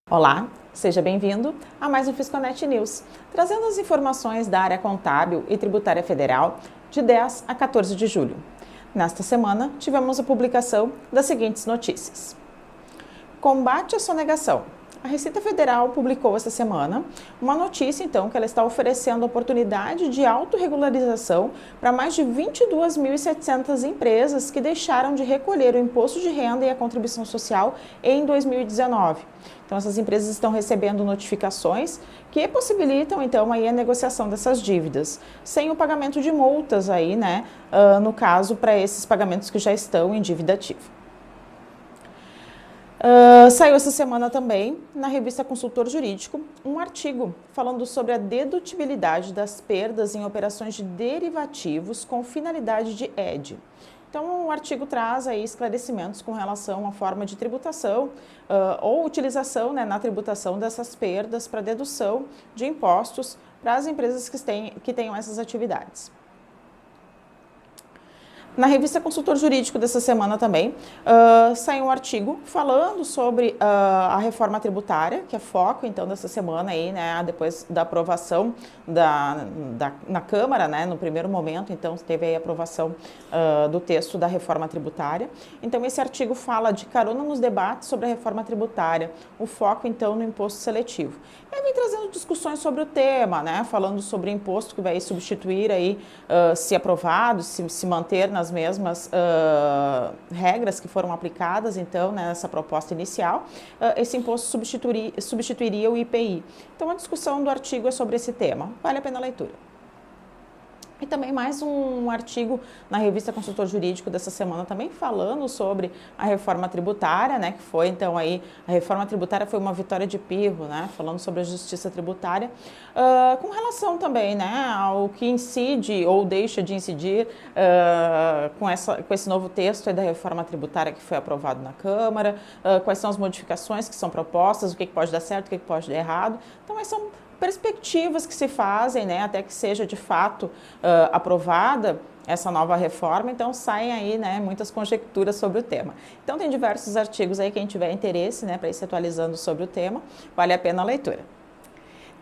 Olá, seja bem-vindo a mais um Fisconet News, trazendo as informações da área contábil e tributária federal de 10 a 14 de julho. Nesta semana, tivemos a publicação das seguintes notícias. Combate à sonegação. A Receita Federal publicou esta semana uma notícia, então, que ela está oferecendo oportunidade de autorregularização para mais de 22.700 empresas que deixaram de recolher o imposto de renda e a contribuição social em 2019. Então, essas empresas estão recebendo notificações que possibilitam, então, aí a negociação dessas dívidas, sem o pagamento de multas aí, né, no caso, para esses pagamentos que já estão em dívida ativa. Saiu essa semana também, na revista Consultor Jurídico, um artigo falando sobre a dedutibilidade das perdas em operações de derivativos com finalidade de ED. Então, o artigo traz aí esclarecimentos com relação à forma de tributação ou utilização, né, na tributação dessas perdas para dedução de impostos para as empresas que tenham essas atividades. Na revista Consultor Jurídico dessa semana também, saiu um artigo falando sobre a reforma tributária, que é foco, então, dessa semana aí, né, depois da aprovação na Câmara, né, no primeiro momento, então, teve aí a aprovação do texto da reforma tributária. Então, esse artigo fala de carona nos debates sobre a reforma tributária, o foco, então, no imposto seletivo. E vem trazendo discussões sobre o tema, né, falando sobre o imposto que vai substituir aí, se aprovado, se manter nas mesmas regras que foram aplicadas, então, nessa proposta inicial, esse imposto substituiria o IPI. Então, a discussão do artigo é sobre esse tema. Vale a pena a leitura. E também mais um artigo na revista Consultor Jurídico dessa semana também falando sobre a reforma tributária, né, que foi então aí, a reforma tributária foi uma vitória de Pirro, né, falando sobre a justiça tributária, com relação também, né, ao que incide ou deixa de incidir com esse novo texto aí da reforma tributária que foi aprovado na Câmara, quais são as modificações que são propostas, o que pode dar certo, o que pode dar errado. Então, são perspectivas que se fazem, né, até que seja de fato aprovada essa nova reforma, então saem aí, né, muitas conjecturas sobre o tema. Então tem diversos artigos aí, quem tiver interesse, né, para ir se atualizando sobre o tema, vale a pena a leitura.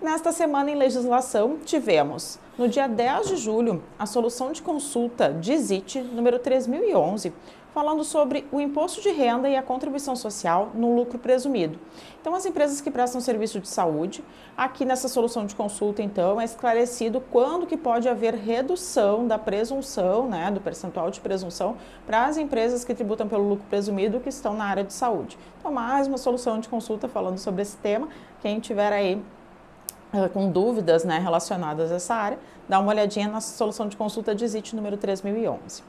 Nesta semana em legislação, tivemos, no dia 10 de julho, a solução de consulta DISIT número 3011, falando sobre o imposto de renda e a contribuição social no lucro presumido. Então, as empresas que prestam serviço de saúde, aqui nessa solução de consulta, então, é esclarecido quando que pode haver redução da presunção, né, do percentual de presunção para as empresas que tributam pelo lucro presumido que estão na área de saúde. Então, mais uma solução de consulta falando sobre esse tema. Quem tiver aí com dúvidas, né, relacionadas a essa área, dá uma olhadinha na solução de consulta DISIT número 3011.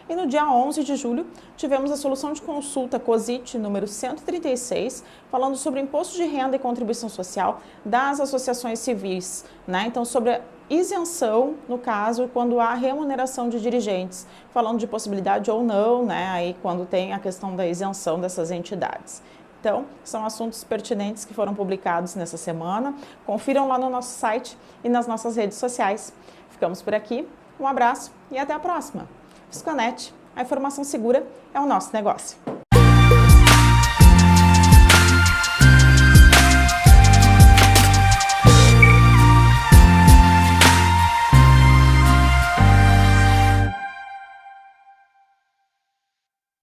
E no dia 11 de julho, tivemos a solução de consulta COSIT número 136, falando sobre imposto de renda e contribuição social das associações civis, né? Então, sobre a isenção, no caso, quando há remuneração de dirigentes, falando de possibilidade ou não, né? Aí, quando tem a questão da isenção dessas entidades. Então, são assuntos pertinentes que foram publicados nessa semana. Confiram lá no nosso site e nas nossas redes sociais. Ficamos por aqui, um abraço e até a próxima. Fisconet, a informação segura é o nosso negócio.